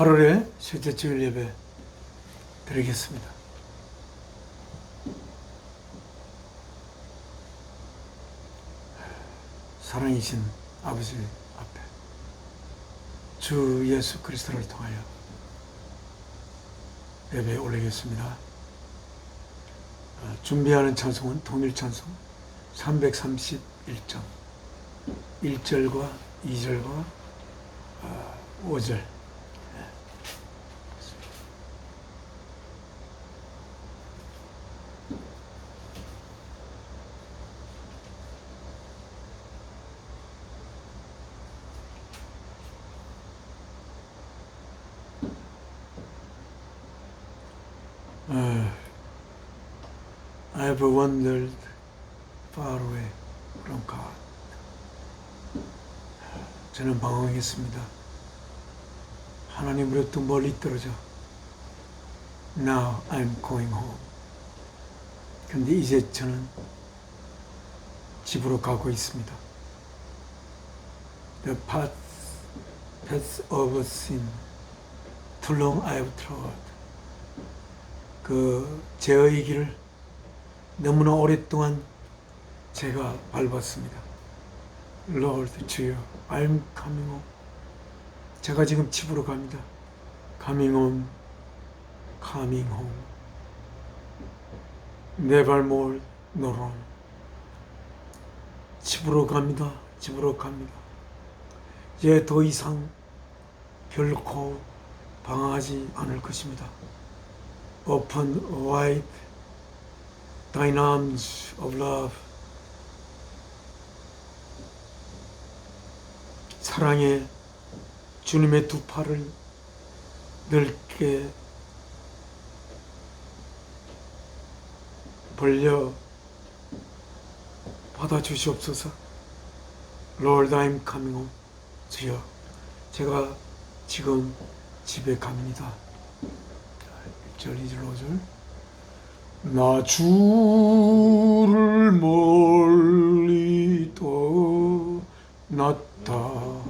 8월의 셋째 주일 예배 드리겠습니다. 사랑이신 아버지 앞에 주 예수 그리스도를 통하여 예배에 올리겠습니다. 준비하는 찬송은 통일 찬송 331장 1절과 2절과 5절. I have wandered far away from God. 저는 방황했습니다. 하나님으로부터 멀리 떨어져. Now I'm going home. 근데 이제 저는 집으로 가고 있습니다. The path of sin. Too long I've trod. 그 죄의 길을 너무나 오랫동안 제가 밟았습니다. Lord, 주여, I'm coming home. 제가 지금 집으로 갑니다. Coming home, coming home. Never more, no wrong. 집으로 갑니다. 집으로 갑니다. 이제 더 이상 결코 방황하지 않을 것입니다. Open wide thine arms of love. 사랑의 주님의 두 팔을 넓게 벌려 받아주시옵소서. Lord, I'm coming home. 주여, 제가 지금 집에 갑니다. 1절, 2절, 5절. 나 주를 멀리 떠났다.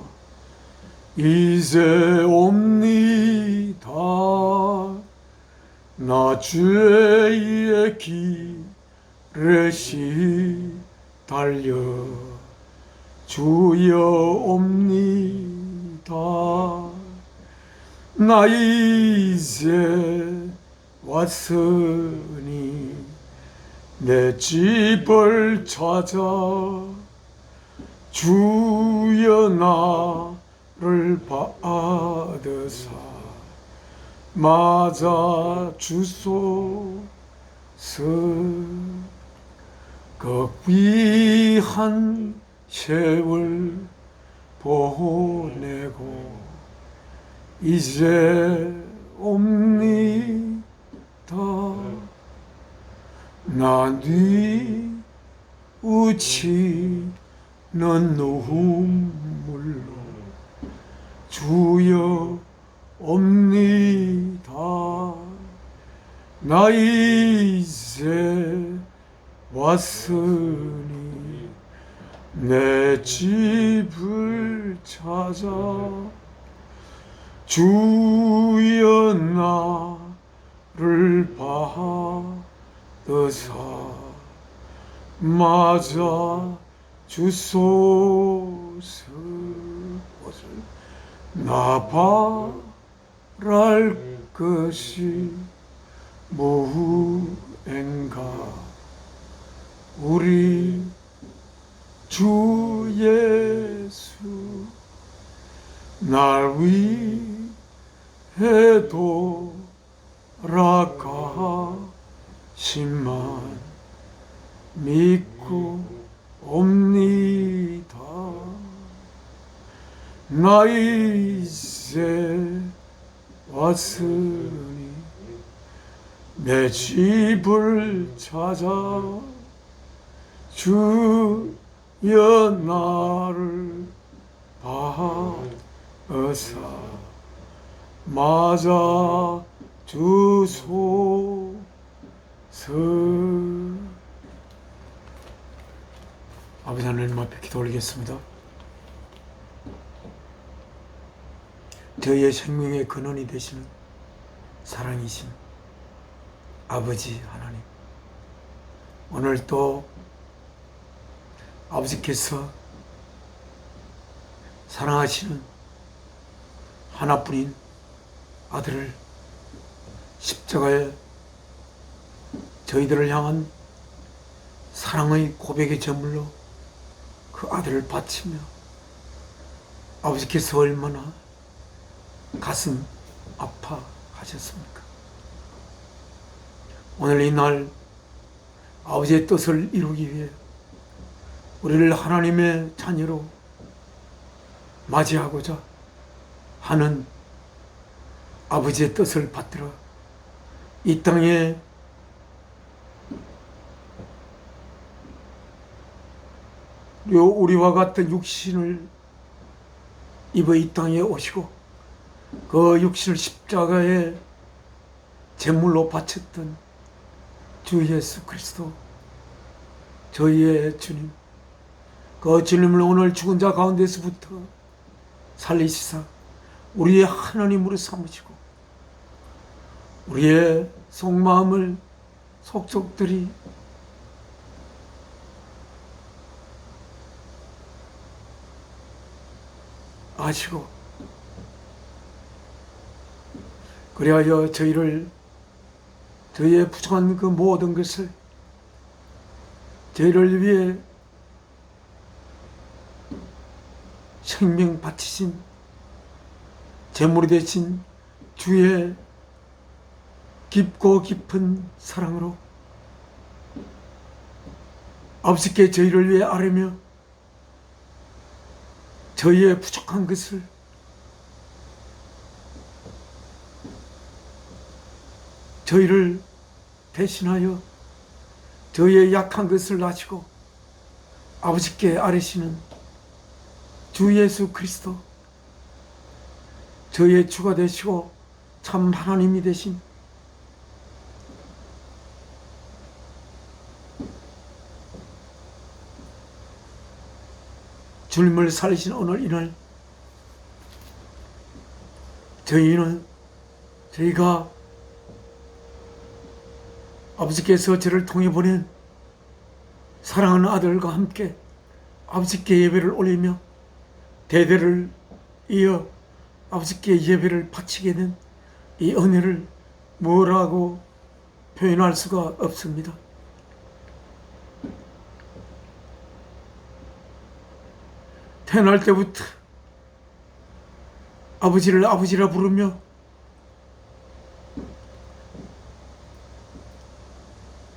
이제 옵니다. 나 주의 길에 시달려 주여 옵니다. 나 이제 왔으니 내 집을 찾아 주여 나를 받으사 맞아 주소서. 그 귀한 세월 보내고 이제 옵니다. 나 뉘우치는 눈물로 주여 옵니다. 나 이제 왔으니 내 집을 찾아 주여 나를 받으사 맞아 주소서. 나 바랄 것이 무엇인가. 우리 주 예수 날 위해 돌아가심만 믿고 옵니다. 나 이제 왔으니 내 집을 찾아 주여 나를 받으사 맞아 주소서. 아버지 하나님 앞에 기도 올리겠습니다. 저희의 생명의 근원이 되시는 사랑이신 아버지 하나님, 오늘 또 아버지께서 사랑하시는 하나뿐인 아들을 십자가에 저희들을 향한 사랑의 고백의 제물로 그 아들을 바치며 아버지께서 얼마나 가슴 아파하셨습니까? 오늘 이 날 아버지의 뜻을 이루기 위해 우리를 하나님의 자녀로 맞이하고자 하는 아버지의 뜻을 받들어 이 땅에 우리와 같은 육신을 입어 이 땅에 오시고 그 육신을 십자가에 제물로 바쳤던 주 예수 그리스도, 저희의 주님, 그 주님을 오늘 죽은 자 가운데서부터 살리시사 우리의 하나님으로 삼으시고 우리의 속마음을 속속들이 아시고 그리하여 저희의 부족한 그 모든 것을 저희를 위해 생명 바치신 제물이 되신 주의 깊고 깊은 사랑으로 아버지께 저희를 위해 아뢰며 저희의 부족한 것을 저희를 대신하여 저희의 약한 것을 아시고 아버지께 아뢰시는 주 예수 그리스도, 저희의 주가 되시고 참 하나님이 되신 주님을 살리신 오늘 이날 저희가 아버지께서 저를 통해 보낸 사랑하는 아들과 함께 아버지께 예배를 올리며 대대를 이어 아버지께 예배를 바치게 된 이 은혜를 뭐라고 표현할 수가 없습니다. 태어날 때부터 아버지를 아버지라 부르며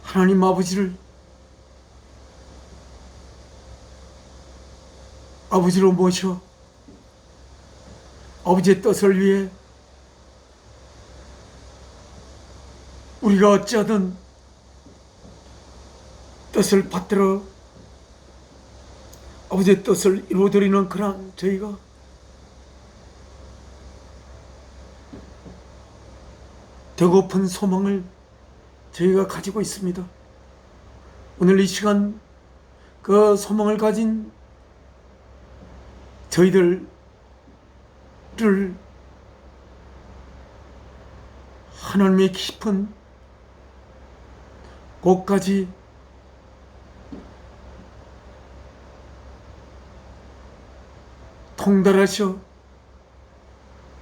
하나님 아버지를 아버지로 모셔 아버지의 뜻을 위해 우리가 어찌하든 뜻을 받들어 아버지의 뜻을 이루어드리는 그런 저희가 더 높은 소망을 저희가 가지고 있습니다. 오늘 이 시간 그 소망을 가진 저희들을 하나님의 깊은 곳까지 통달하셔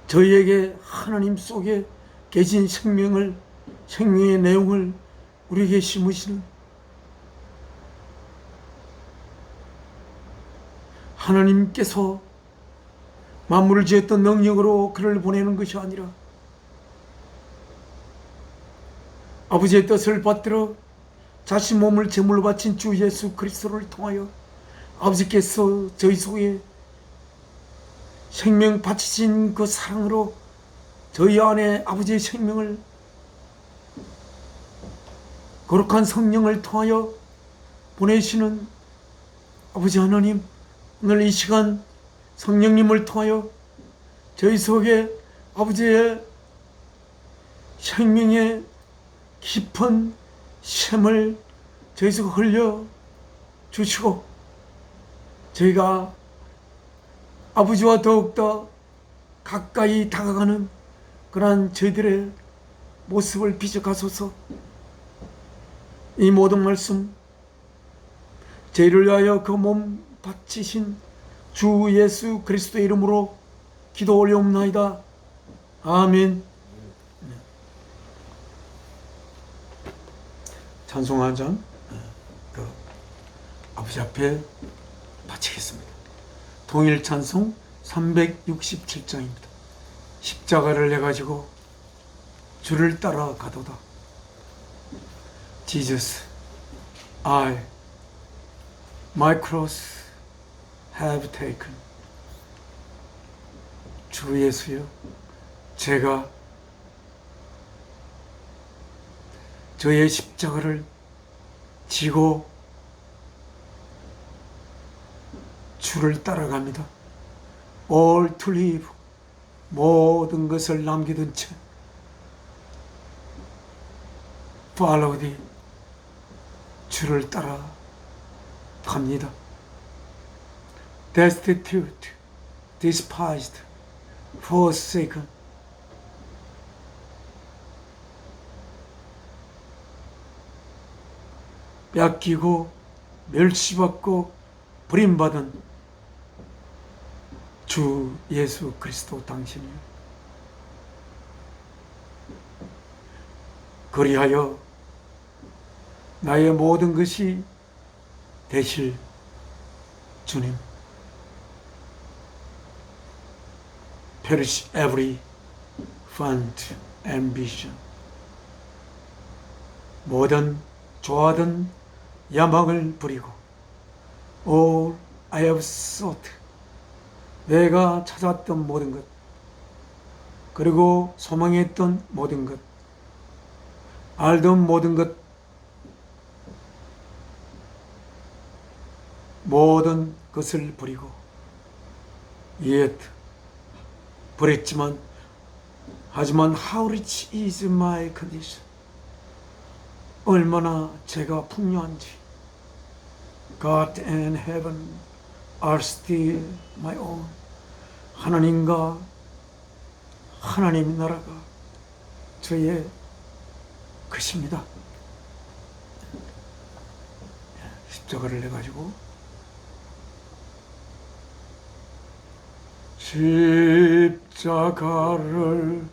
저희에게 하나님 속에 계신 생명의 내용을 우리에게 심으시는 하나님께서 만물을 지었던 능력으로 그를 보내는 것이 아니라 아버지의 뜻을 받들어 자신 몸을 제물로 바친 주 예수 그리스도를 통하여 아버지께서 저희 속에 생명 바치신 그 사랑으로 저희 안에 아버지의 생명을 거룩한 성령을 통하여 보내시는 아버지 하나님, 오늘 이 시간 성령님을 통하여 저희 속에 아버지의 생명의 깊은 샘을 저희 속에 흘려 주시고 저희가 아버지와 더욱더 가까이 다가가는 그러한 저희들의 모습을 비춰가소서. 이 모든 말씀 저희를 위하여 그 몸 바치신 주 예수 그리스도의 이름으로 기도 올려옵나이다. 아멘. 찬송 한 장 아버지 앞에 바치겠습니다. 통일 찬송 367장입니다. 십자가를 내가지고 주를 따라가도다. Jesus, I, my cross have taken. 주 예수여, 제가 저의 십자가를 지고 주를 따라갑니다. All to live, 모든 것을 남기던 채 follow thee, 주를 따라 갑니다. Destitute, despised, forsaken. 뺏기고 멸시받고 버림받은 주 예수 그리스도 당신이요. 그리하여 나의 모든 것이 되실 주님. Perish every fond ambition. 모든 좋아하던 야망을 버리고 All I have sought, 내가 찾았던 모든 것, 그리고 소망했던 모든 것, 알던 모든 것, 모든 것을 버리고 yet 버렸지만 하지만 how rich is my condition, 얼마나 제가 풍요한지. God and heaven are still my own. 하나님과 하나님 나라가 저의 것입니다. 십자가를 내가지고 십자가를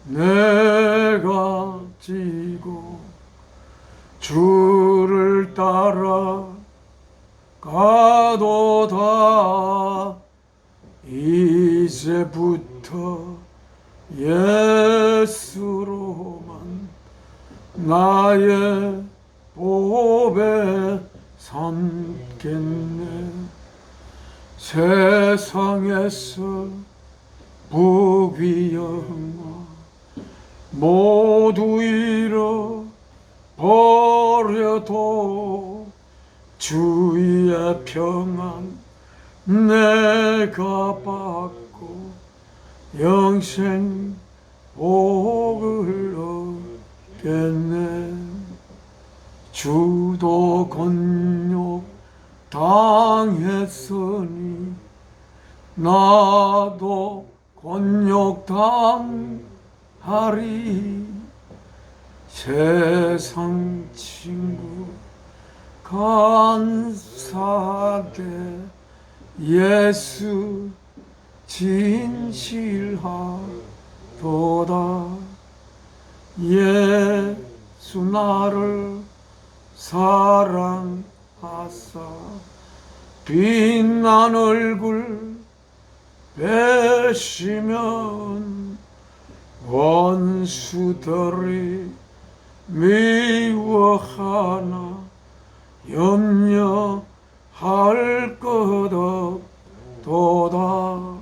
내가 지고 주를 따라 가도다. 이제부터 예수로만 나의 보배 삼겠네. 세상에서 부귀영화 모두 잃어버려도 주의 평안 내가 받고 영생 복을 얻겠네. 주도 곤욕 당했으니 나도 곤욕 당하리. 세상 친구 간사하게 예수 진실하도다. 예수 나를 사랑하사 빛난 얼굴 배시면 원수들이 미워하나 염려할 것 없도다.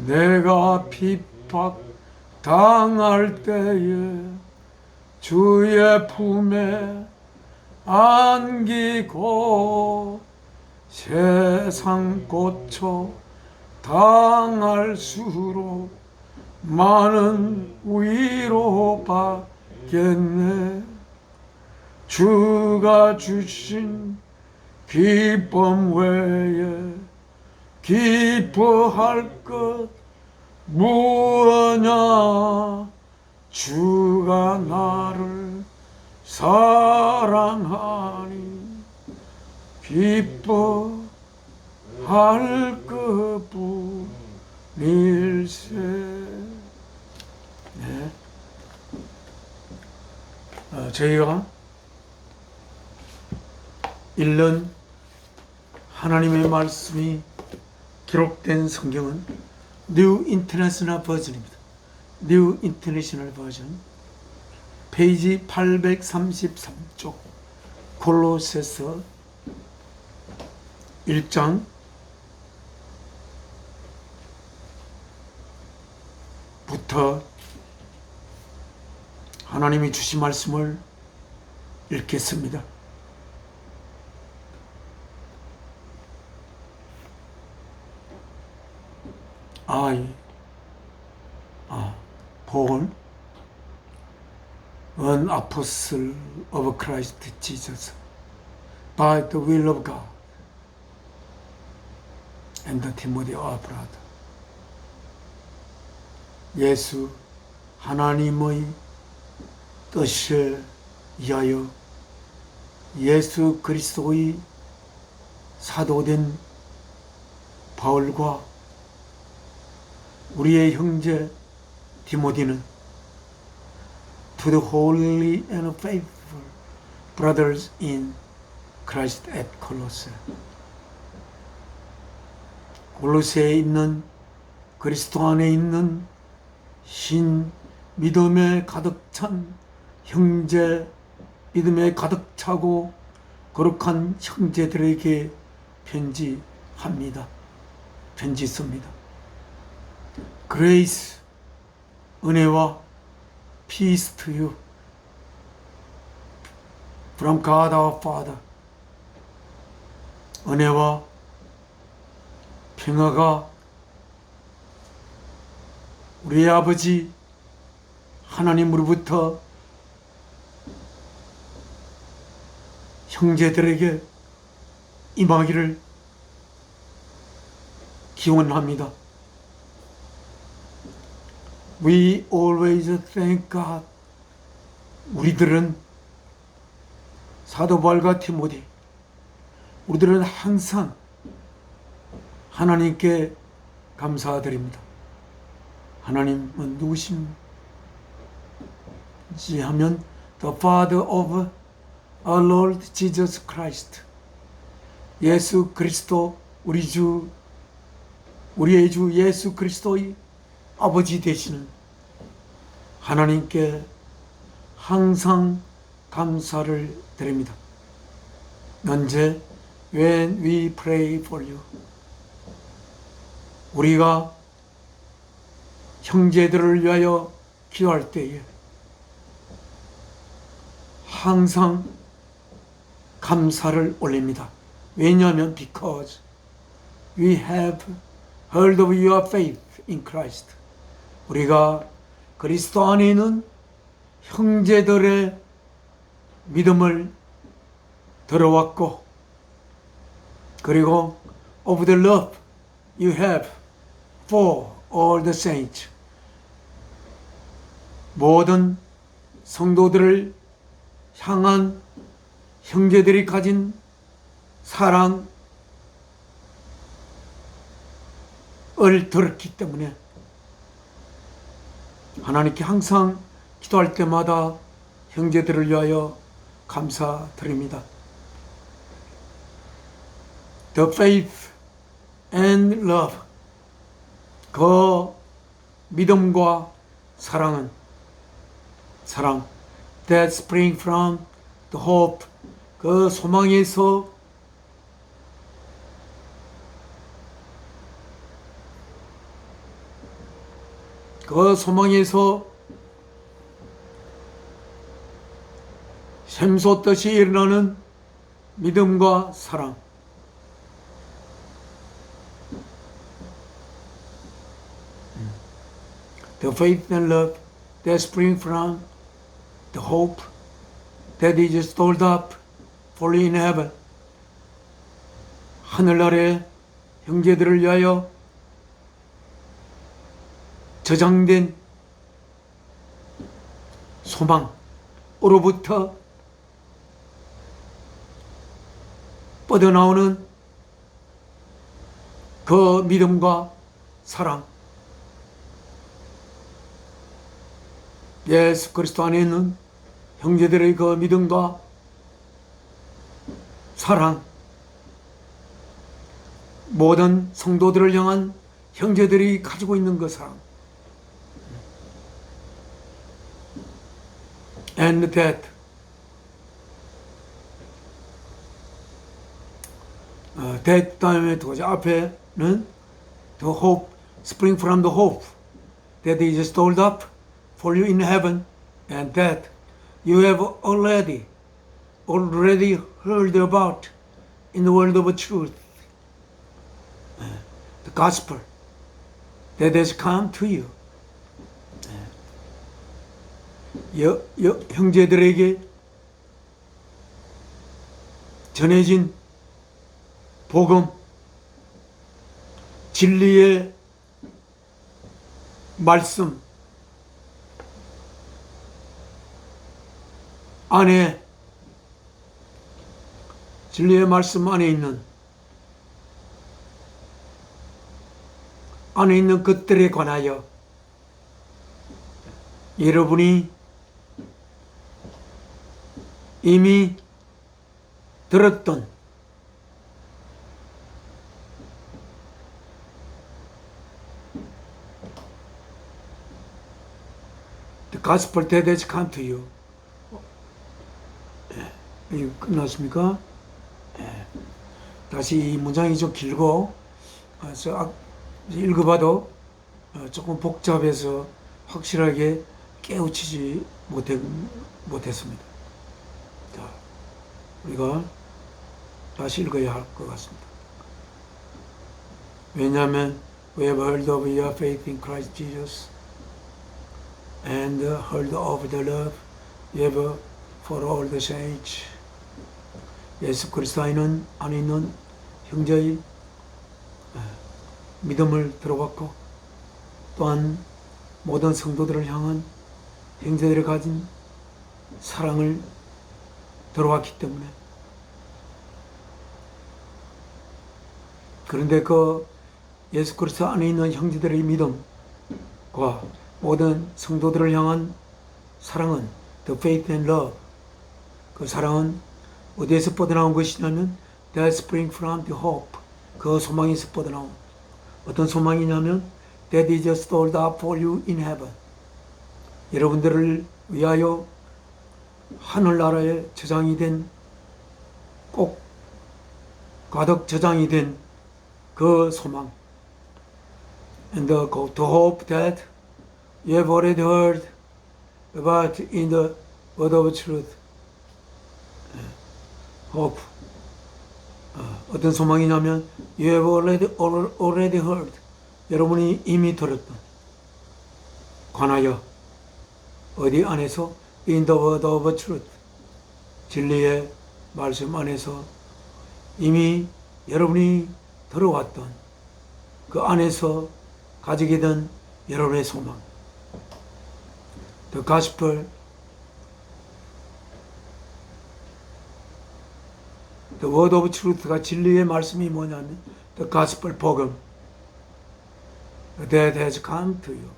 내가 핍박 당할 때에 주의 품에 안기고 세상 고초 당할수록 많은 위로 받겠네. 주가 주신 기쁨 외에 기뻐할 것 무엇냐 주가 나를 사랑하니 기뻐할 그뿐일세. 네. 저희가 읽는 하나님의 말씀이 기록된 성경은 New International Version입니다. New International Version 페이지 833쪽 골로새서 1장 1절부터 하나님이 주신 말씀을 읽겠습니다. Paul, an apostle of Christ Jesus, by the will of God, and Timothy our brother. 예수 하나님의 뜻을 위하여 예수 그리스도의 사도된 바울과 우리의 형제 디모데는 to the holy and faithful brothers in Christ at Colossae. 골로새에 있는 그리스도 안에 있는 신 믿음에 가득 찬 형제, 믿음에 가득 차고 거룩한 형제들에게 편지합니다. 편지 씁니다. Grace, 은혜와 peace to you from God our Father. 은혜와 평화가 우리의 아버지 하나님으로부터 형제들에게 임하기를 기원합니다. We always thank God. 우리들은 사도 바울과 디모데, 우리들은 항상 하나님께 감사드립니다. 하나님은 누구신지 하면 The Father of our Lord Jesus Christ. 예수 그리스도 우리의 주 예수 그리스도의 아버지 되시는 하나님께 항상 감사를 드립니다. 언제? When we pray for you. 우리가 형제들을 위하여 기도할 때에 항상 감사를 올립니다. 왜냐하면 because we have heard of your faith in Christ. 우리가 그리스도 안에 있는 형제들의 믿음을 들어왔고, 그리고 of the love you have for all the saints. 모든 성도들을 향한 형제들이 가진 사랑을 들었기 때문에 하나님께 항상 기도할 때마다 형제들을 위하여 감사드립니다. The faith and love. 그 믿음과 사랑 that spring from the hope. 그 소망에서 샘솟듯이 일어나는 믿음과 사랑. The faith and love that spring from the hope that is stored up for in heaven. 하늘나라의 형제들을 위하여 저장된 소망으로부터 뻗어나오는 그 믿음과 사랑, 예수 그리스도 안에 있는 형제들의 그 믿음과 사랑, 모든 성도들을 향한 형제들이 가지고 있는 그 사랑, and that that 다음에 두 가지 앞에는 the hope, spring from the hope that is stored up for you in heaven, and that you have already heard about in the world of truth, the gospel that has come to you. 형제들에게 전해진 복음, 진리의 말씀 안에, 진리의 말씀 안에 있는 것들에 관하여 여러분이 이미 들었던 The gospel that has come to you. 이거 끝났습니까? 다시 이 문장이 좀 길고 읽어봐도 조금 복잡해서 확실하게 깨우치지 못했습니다. 자, 우리가 다시 읽어야 할 것 같습니다. 왜냐하면 we have heard of your faith in Christ Jesus and heard of the love you have for all the saints. 예수 그리스도 안에 있는 형제의 믿음을 들어봤고, 또한 모든 성도들을 향한 형제들이 가진 사랑을 들어왔기 때문에, 그런데 그 예수 그리스도 안에 있는 형제들의 믿음과 모든 성도들을 향한 사랑은 the faith and love, 그 사랑은 어디에서 뻗어나온 것이냐면 that spring from the hope, 그 소망에서 뻗어나온, 어떤 소망이냐면 that is stored up for you in heaven, 여러분들을 위하여 하늘나라에 저장이 된, 꼭 가득 저장이 된 그 소망, and the hope that you have already heard about in the word of truth. hope, 어떤 소망이냐면 you have already heard, 여러분이 이미 들었던, 관하여 어디 안에서 in the word of truth, 진리의 말씀 안에서 이미 여러분이 들어왔던 그 안에서 가지게 된 여러분의 소망, the gospel, the word of truth가 진리의 말씀이 뭐냐면 the gospel, 복음, that has come to you,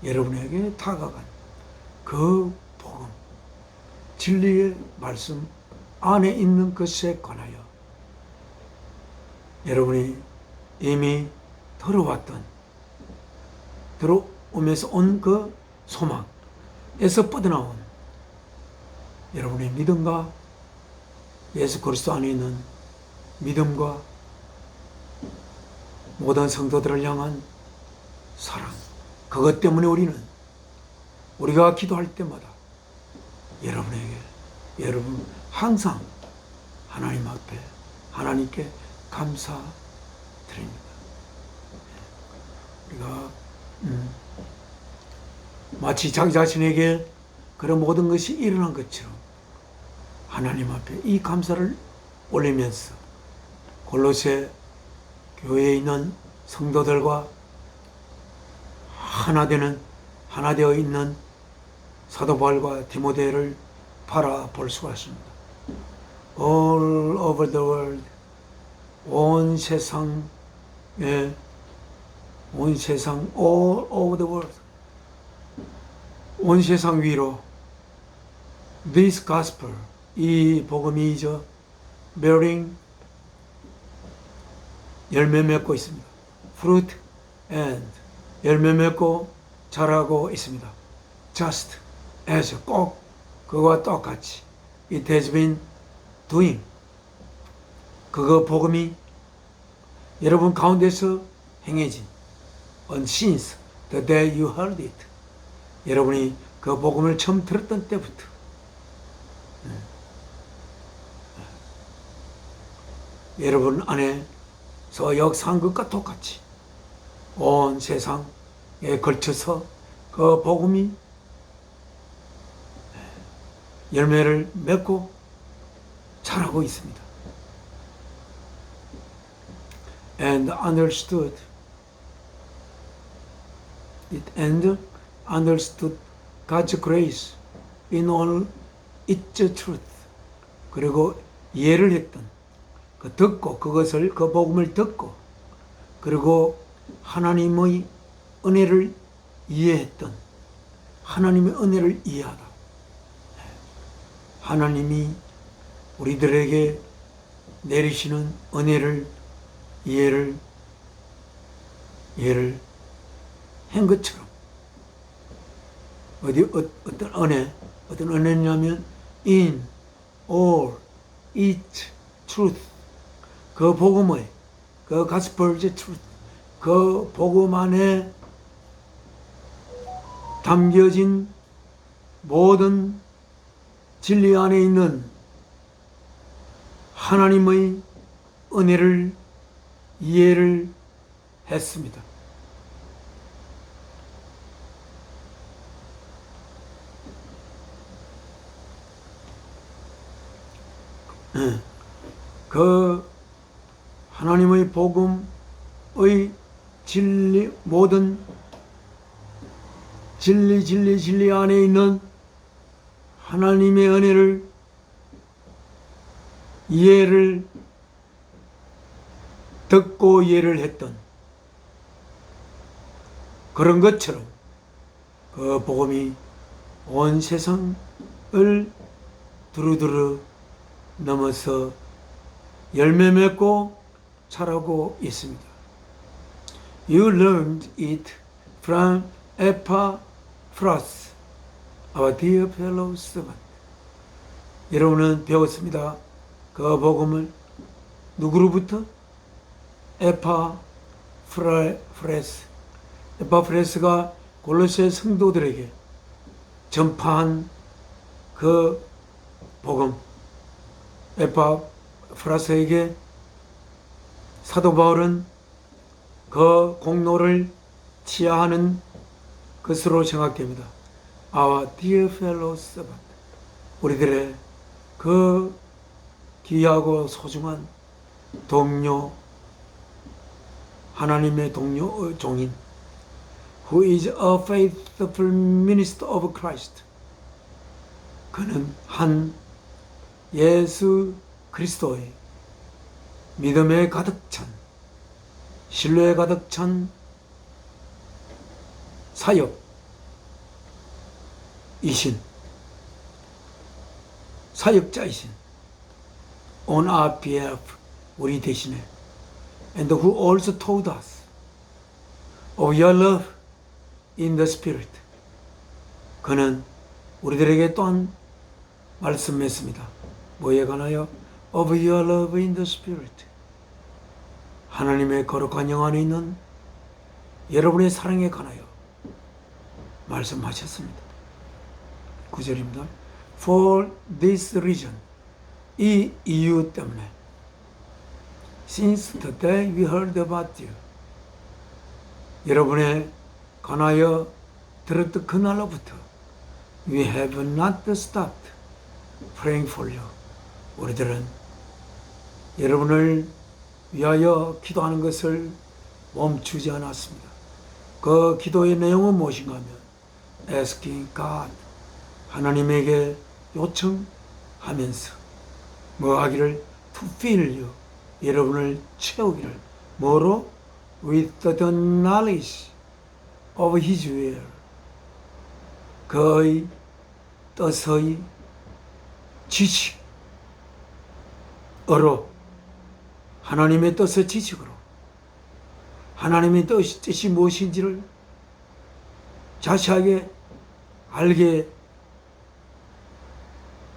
여러분에게 다가간 그 복음, 진리의 말씀 안에 있는 것에 관하여 여러분이 이미 들어오면서 온 그 소망에서 뻗어나온 여러분의 믿음과 예수 그리스도 안에 있는 믿음과 모든 성도들을 향한 사랑, 그것 때문에 우리가 기도할 때마다 여러분 항상 하나님 앞에 하나님께 감사드립니다. 우리가 마치 자기 자신에게 그런 모든 것이 일어난 것처럼 하나님 앞에 이 감사를 올리면서 골로새 교회에 있는 성도들과 하나 되어 있는 사도 바울과 디모데를 바라볼 수가 있습니다. All over the world, 온 세상, all over the world, 온 세상 위로 this gospel, 이 복음이죠, bearing, 열매 맺고 있습니다. fruit and, 열매 맺고 자라고 있습니다. just as, 꼭 그와 똑같이 it has been doing, 그거 복음이 여러분 가운데서 행해진 since the day you heard it, 여러분이 그 복음을 처음 들었던 때부터 여러분 안에서 역사한 것과 똑같이 온 세상에 걸쳐서 그 복음이 열매를 맺고 자라고 있습니다. And understood God's grace in all its truth. 그리고 이해를 했던, 그 복음을 듣고, 그리고 하나님의 은혜를 이해했던, 하나님의 은혜를 이해하다. 하나님이 우리들에게 내리시는 은혜를 이해를 한 것처럼, 어떤 은혜냐면 in all its truth, 그 복음의, 그 gospel's truth, 그 복음 안에 담겨진 모든 진리 안에 있는 하나님의 은혜를 이해를 했습니다. 그 하나님의 복음의 진리, 모든 진리 안에 있는 하나님의 은혜를 이해를 듣고 이해를 했던 그런 것처럼 그 복음이 온 세상을 두루두루 넘어서 열매 맺고 자라고 있습니다. You learned it from Epaphras, our dear fellow servant. 여러분은 배웠습니다. 그 복음을 누구로부터? 에파프레스가 골로새 성도들에게 전파한 그 복음, 에파프라스에게 사도 바울은 그 공로를 치하하는 것으로 생각됩니다. Our dear fellow servant, 우리들의 그 귀하고 소중한 동료, 하나님의 동료, 종인, who is a faithful minister of Christ. 그는 한 예수 그리스도의 믿음에 가득 찬, 신뢰에 가득 찬 사역자이신 on our behalf, 우리 대신에, and who also told us of your love in the Spirit. 그는 우리들에게 또한 말씀했습니다. 뭐에 관하여? Of your love in the Spirit. 하나님의 거룩한 영 안에 있는 여러분의 사랑에 관하여 말씀하셨습니다. 9절입니다. For this reason, 이 이유 때문에, since the day we heard about you, 여러분에 관하여 들었던 그날로부터 we have not stopped praying for you. 우리들은 여러분을 위하여 기도하는 것을 멈추지 않았습니다. 그 기도의 내용은 무엇인가 하면 asking God, 하나님에게 요청하면서 뭐 하기를 to fill you, 여러분을 채우기를 뭐로? with the knowledge of His will, 그의 뜻의 지식으로, 하나님의 뜻의 지식으로 하나님의 뜻이 무엇인지를 자세하게 알게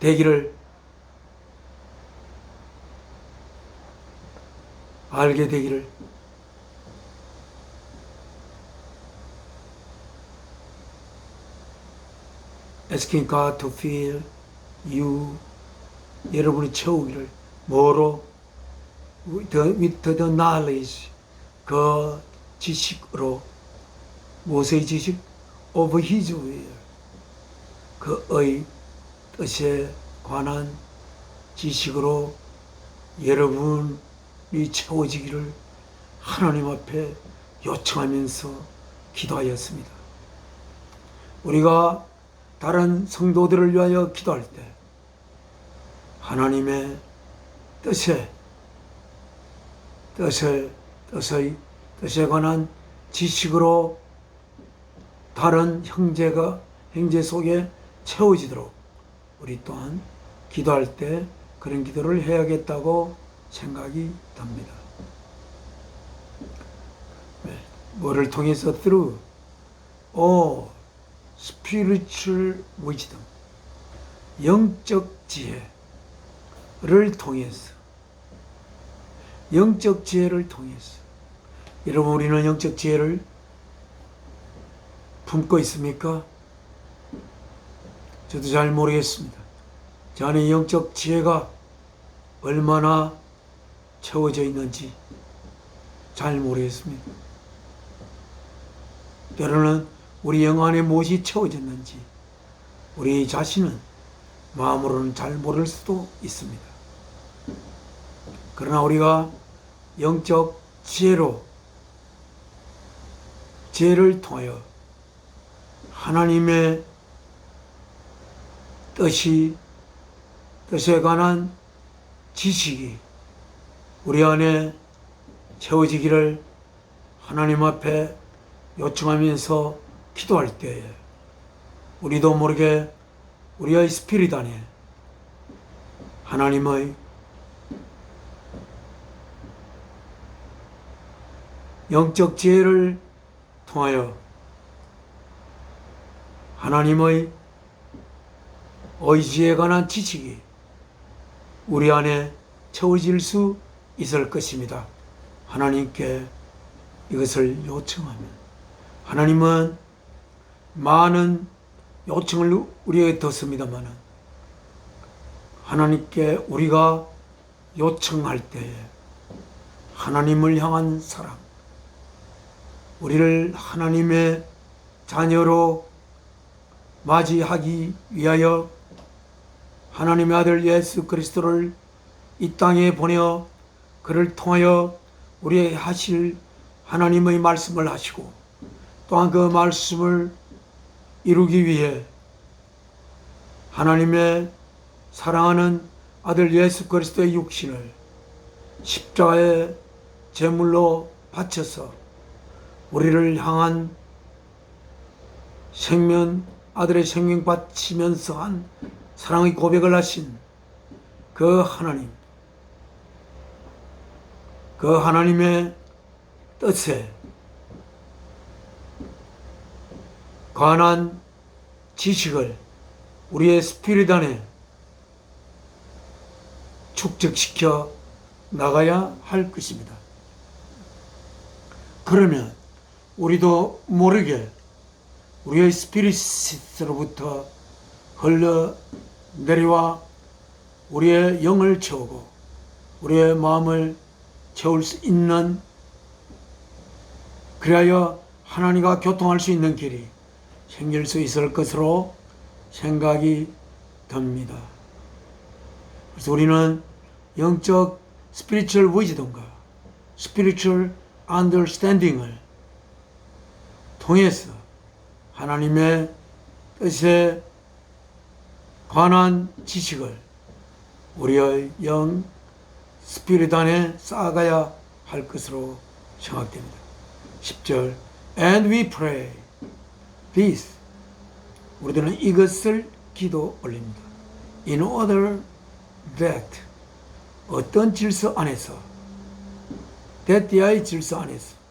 되기를 asking God to fill you, 여러분이 채우기를 뭐로? with the knowledge, 그 지식으로. 무엇의 지식? of His will, 그의 뜻에 관한 지식으로 여러분이 채워지기를 하나님 앞에 요청하면서 기도하였습니다. 우리가 다른 성도들을 위하여 기도할 때 하나님의 뜻에 관한 지식으로 다른 형제 속에 채워지도록 우리 또한 기도할 때 그런 기도를 해야겠다고 생각이 듭니다. 뭐를 통해서? through spiritual wisdom, 영적 지혜를 통해서. 여러분, 우리는 영적 지혜를 품고 있습니까? 저도 잘 모르겠습니다. 저 안에 영적 지혜가 얼마나 채워져 있는지 잘 모르겠습니다. 때로는 우리 영 안에 무엇이 채워졌는지 우리 자신은 마음으로는 잘 모를 수도 있습니다. 그러나 우리가 영적 지혜를 통하여 하나님의 뜻에 관한 지식이 우리 안에 채워지기를 하나님 앞에 요청하면서 기도할 때에 우리도 모르게 우리의 스피릿 안에 하나님의 영적 지혜를 통하여 하나님의 의지에 관한 지식이 우리 안에 채워질 수 있을 것입니다. 하나님께 이것을 요청하면 하나님은 많은 요청을 우리에게 듣습니다만 하나님께 우리가 요청할 때에 하나님을 향한 사랑, 우리를 하나님의 자녀로 맞이하기 위하여 하나님의 아들 예수 그리스도를 이 땅에 보내어 그를 통하여 우리에게 하실 하나님의 말씀을 하시고 또한 그 말씀을 이루기 위해 하나님의 사랑하는 아들 예수 그리스도의 육신을 십자가의 제물로 바쳐서 우리를 향한 아들의 생명 바치면서 한 사랑의 고백을 하신 그 하나님의 뜻에 관한 지식을 우리의 스피릿 안에 축적시켜 나가야 할 것입니다. 그러면 우리도 모르게 우리의 스피릿으로부터 흘러내려와 우리의 영을 채우고 우리의 마음을 채울 수 있는, 그리하여 하나님과 교통할 수 있는 길이 생길 수 있을 것으로 생각이 듭니다. 그래서 우리는 영적 스피리추얼 위즈덤과 스피리추얼 안더스탠딩을 통해서 하나님의 뜻에 관한 지식을 우리의 영 스피릿 안에 쌓아가야 할 것으로 생각됩니다. 10절 And we pray this 우리들은 이것을 기도 올립니다. In order that 어떤 질서 안에서 데띠아의 질서 안에서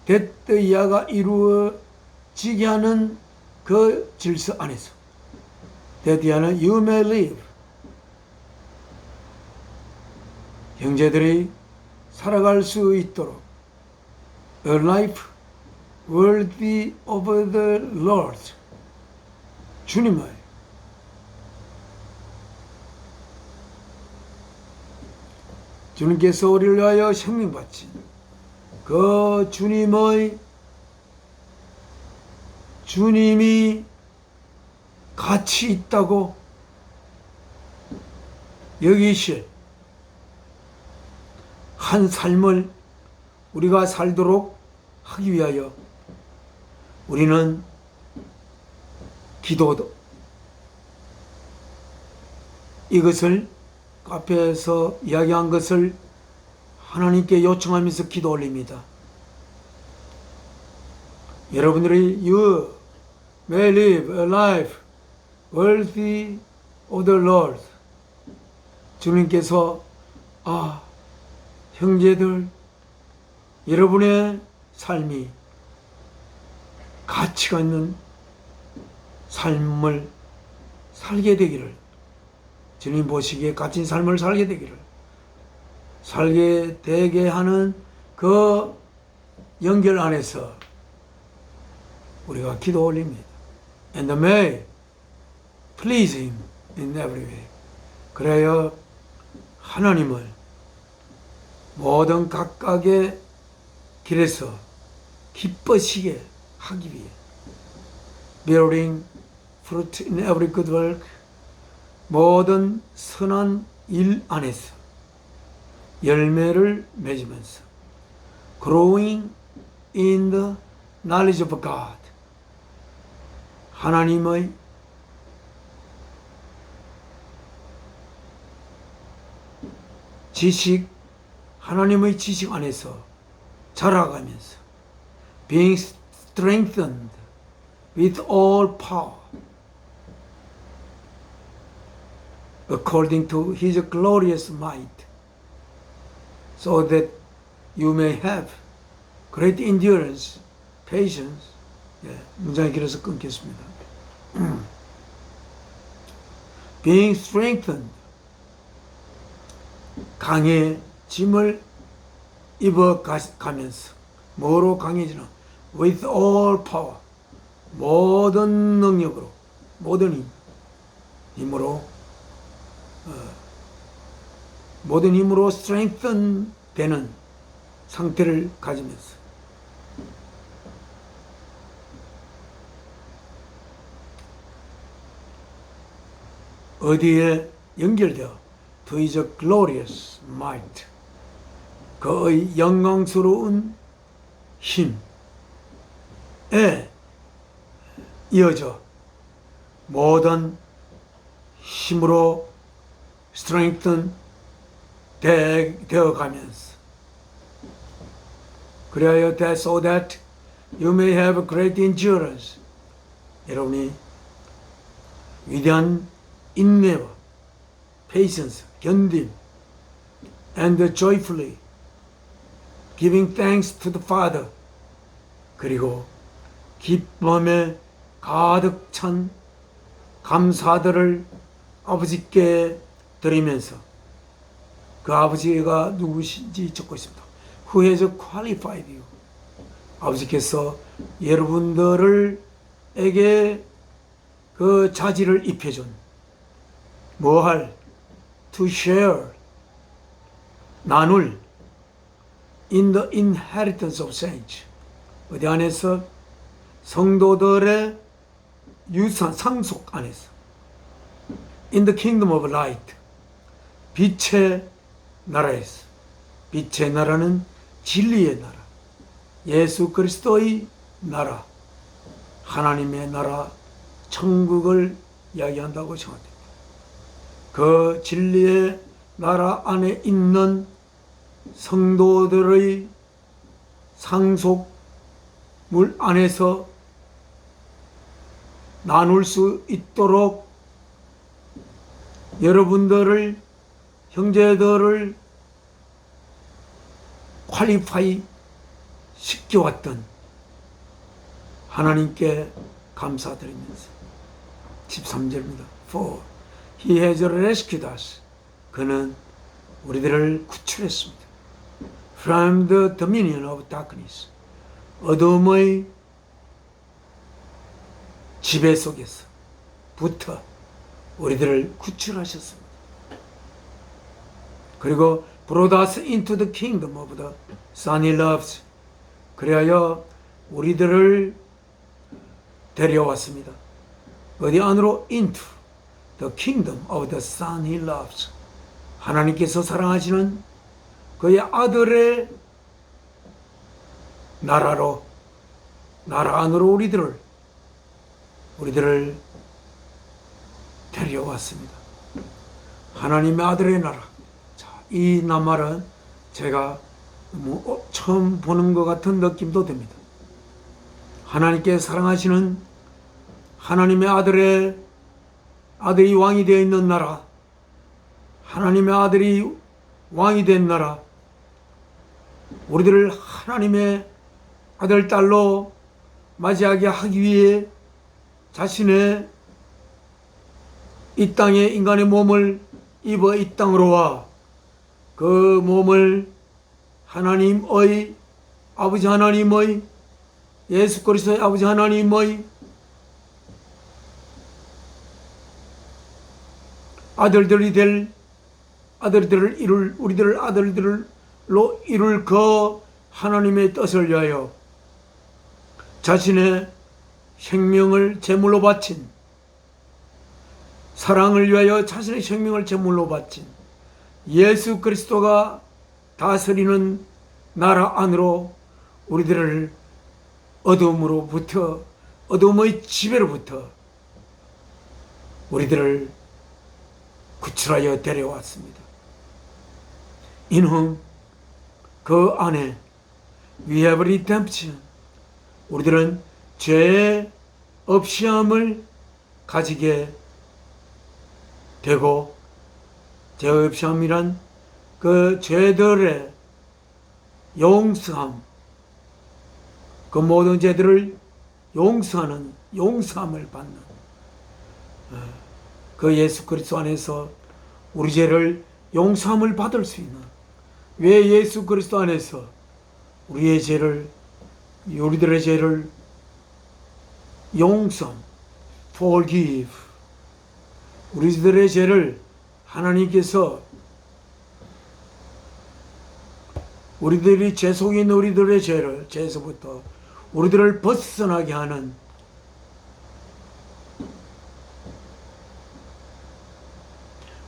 데띠아가 이루어지게 하는 그 질서 안에서 데띠아는 you may live 형제들이 살아갈 수 있도록 a life worthy of the Lord 주님의 주님께서 우리를 위하여 생명 바친 그 주님이 가치 있다고 여기실 한 삶을 우리가 살도록 하기 위하여 우리는 기도도 이것을 앞에서 이야기한 것을 하나님께 요청하면서 기도 올립니다. 여러분들이 You may live a life worthy of the Lord 주님께서 형제들 여러분의 삶이 가치가 있는 삶을 살게 되기를 주님 보시기에 가치 있는 삶을 살게 되게 하는 그 연결 안에서 우리가 기도 올립니다. And may please Him in every way. 그래야 하나님을 모든 각각의 길에서 기뻐시게 하기 위해 bearing fruit in every good work 모든 선한 일 안에서 열매를 맺으면서 growing in the knowledge of God 하나님의 지식 하나님의 지식 안에서 자라가면서 being strengthened with all power according to His glorious might so that you may have great endurance, patience. 문장이 길어서 끊겠습니다. being strengthened 강해짐을 입어가면서 뭐로 강해지나? with all power 모든 능력으로 모든 힘으로 모든 힘으로 strengthen 되는 상태를 가지면서 어디에 연결되어 to his glorious might 그의 영광스러운 힘에 이어져 모든 힘으로 strengthen 되어가면서 그래야 so that you may have great endurance 여러분이 위대한 인내와 patience 견딤 and joyfully giving thanks to the Father 그리고 기쁨에 가득 찬 감사들을 아버지께 드리면서 그 아버지가 누구신지 적고 있습니다. Who has qualified you? 아버지께서 여러분들에게 그 자질을 입혀준 뭐할 to share 나눌 in the inheritance of saints 어디 안에서 성도들의 유산 상속 안에서 in the kingdom of light 빛의 나라에서 빛의 나라는 진리의 나라 예수 그리스도의 나라 하나님의 나라 천국을 이야기한다고 생각됩니다. 그 진리의 나라 안에 있는 성도들의 상속물 안에서 나눌 수 있도록 여러분들을, 형제들을 퀄리파이 시켜왔던 하나님께 감사드리면서 13절입니다. For He has rescued us. 그는 우리들을 구출했습니다. From the dominion of darkness. 어둠의 지배 속에서부터 우리들을 구출하셨습니다. 그리고 brought us into the kingdom of the Son He loves. 그리하여 우리들을 데려왔습니다. 어디 안으로? into the kingdom of the Son He loves. 하나님께서 사랑하시는 그의 아들의 나라로, 나라 안으로 우리들을 데려왔습니다. 하나님의 아들의 나라. 자, 이 낱말은 제가 처음 보는 것 같은 느낌도 듭니다. 하나님께 사랑하시는 하나님의 아들이 왕이 되어 있는 나라, 하나님의 아들이 왕이 된 나라, 우리들을 하나님의 아들, 딸로 맞이하게 하기 위해 자신의 이 땅에 인간의 몸을 입어 이 땅으로 와 그 몸을 하나님의, 아버지 하나님의, 예수 그리스도의 아버지 하나님의 아들들이 될, 아들들을 이룰, 우리들을 아들들로 이룰 그 하나님의 뜻을 위하여 자신의 생명을 제물로 바친, 사랑을 위하여 자신의 생명을 제물로 바친 예수 그리스도가 다스리는 나라 안으로 우리들을 어둠으로부터, 어둠의 지배로부터 우리들을 구출하여 데려왔습니다. In whom, 그 안에 we have redemption, 우리들은 죄의 없이함을 가지게 되고, 죄의 없이함이란 그 죄들의 용서함, 그 모든 죄들을 용서하는, 용서함을 받는 그 예수 그리스도 안에서 우리 죄를 용서함을 받을 수 있는, 왜 예수 그리스도 안에서 우리의 죄를, 우리들의 죄를 용서, forgive, 우리들의 죄를 하나님께서 우리들이 죄 속에 있는 우리들의 죄를, 죄에서부터 우리들을 벗어나게 하는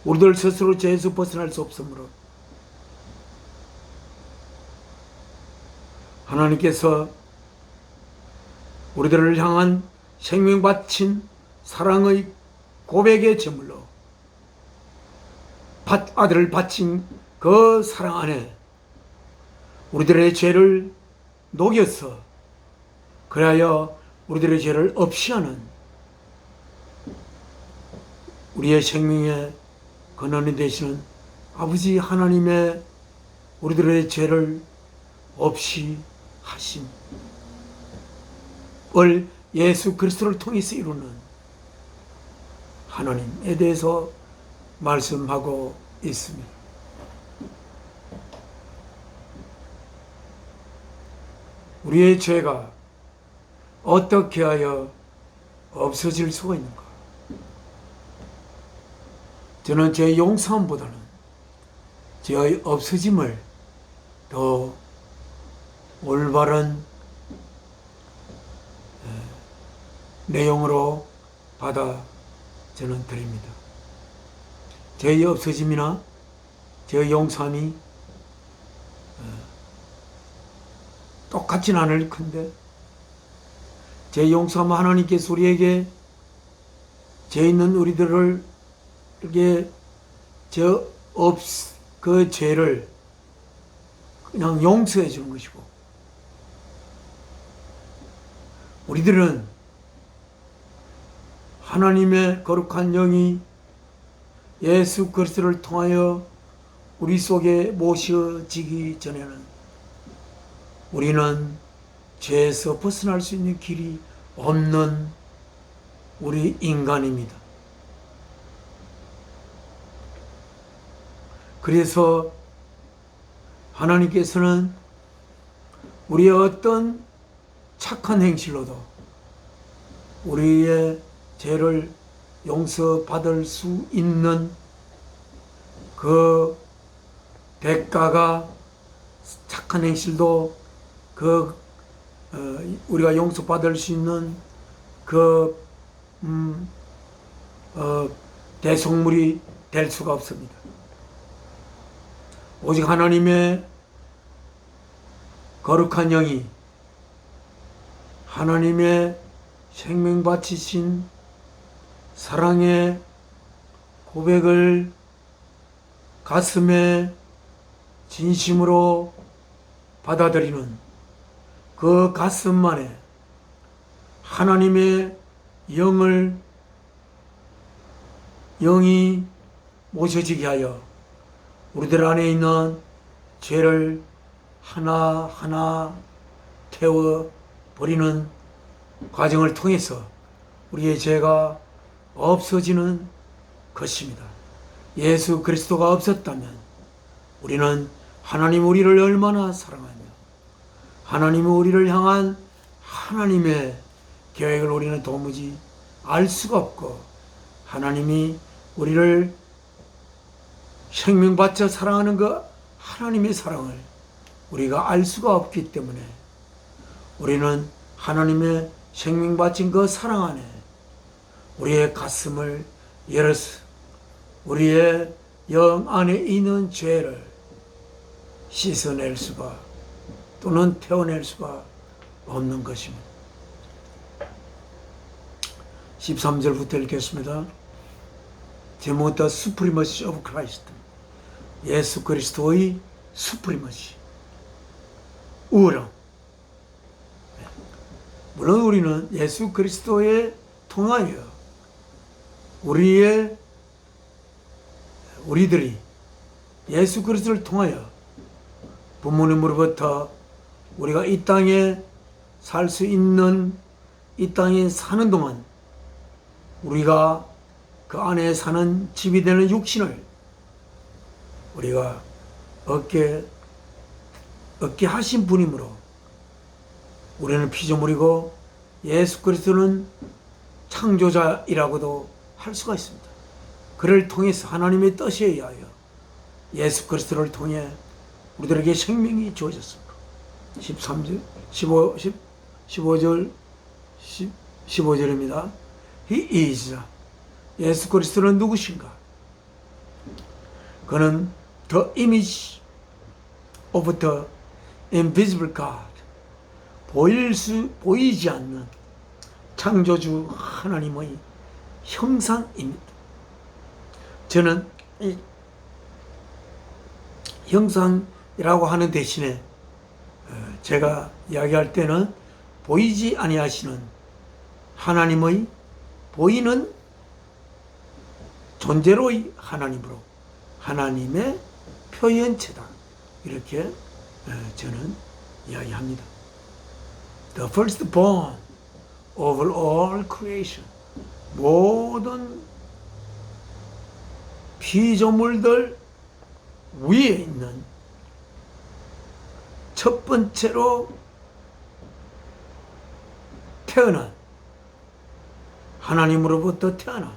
우리들 스스로 죄에서 벗어날 수 없으므로 하나님께서 우리들을 향한 생명 바친 사랑의 고백의 제물로 아들을 바친 그 사랑 안에 우리들의 죄를 녹여서 그리하여 우리들의 죄를 없이 하는 우리의 생명의 근원이 되시는 아버지 하나님의 우리들의 죄를 없이 하심을 예수 그리스도를 통해서 이루는 하나님에 대해서 말씀하고 있습니다. 우리의 죄가 어떻게 하여 없어질 수가 있는가? 저는 죄의 용서함보다는 죄의 없어짐을 더 올바른 내용으로 받아 저는 드립니다. 죄의 없어짐이나 죄의 용서함이 똑같진 않을 텐데 죄 용서하면 하나님께서 우리에게 죄 있는 우리들을 이렇게 그 죄를 그냥 용서해 주는 것이고, 우리들은 하나님의 거룩한 영이 예수 그리스도를 통하여 우리 속에 모셔지기 전에는 우리는 죄에서 벗어날 수 있는 길이 없는 우리 인간입니다. 그래서 하나님께서는 우리의 어떤 착한 행실로도 우리의 죄를 용서받을 수 있는 그 대가가, 착한 행실도 우리가 용서받을 수 있는 대속물이 될 수가 없습니다. 오직 하나님의 거룩한 영이 하나님의 생명 바치신 사랑의 고백을 가슴에 진심으로 받아들이는 그 가슴만에 하나님의 영이 모셔지게 하여 우리들 안에 있는 죄를 하나하나 태워버리는 과정을 통해서 우리의 죄가 없어지는 것입니다. 예수 그리스도가 없었다면 우리는 하나님 우리를 얼마나 사랑하며 하나님은 우리를 향한 하나님의 계획을 우리는 도무지 알 수가 없고, 하나님이 우리를 생명 바쳐 사랑하는 그 하나님의 사랑을 우리가 알 수가 없기 때문에 우리는 하나님의 생명 바친 그 사랑 안에 우리의 가슴을 열어서 우리의 영 안에 있는 죄를 씻어낼 수가 또는 태워낼 수가 없는 것입니다. 13절부터 읽겠습니다. 제목 The Supremacy of Christ. 예수 그리스도의 수프리머시, 우월함. 물론 우리는 예수 그리스도에 통하여 우리들이 예수 그리스도를 통하여 부모님으로부터 우리가 이 땅에 살 수 있는, 이 땅에 사는 동안 우리가 그 안에 사는 집이 되는 육신을 우리가 얻게 하신 분이므로 우리는 피조물이고 예수 그리스도는 창조자이라고도 할 수가 있습니다. 그를 통해서 하나님의 뜻에 의하여 예수 그리스도를 통해 우리들에게 생명이 주어졌습니다. 13절, 15절입니다. He is. 예수 그리스도는 누구신가? 그는 the image of the invisible God. 보이지 않는 창조주 하나님의 형상입니다. 저는 이 형상이라고 하는 대신에 제가 이야기할 때는 보이지 아니하시는 하나님의 보이는 존재로의 하나님으로 하나님의 표현체다, 이렇게 저는 이야기합니다. The firstborn over all creation. 모든 피조물들 위에 있는 첫 번째로 태어난, 하나님으로부터 태어난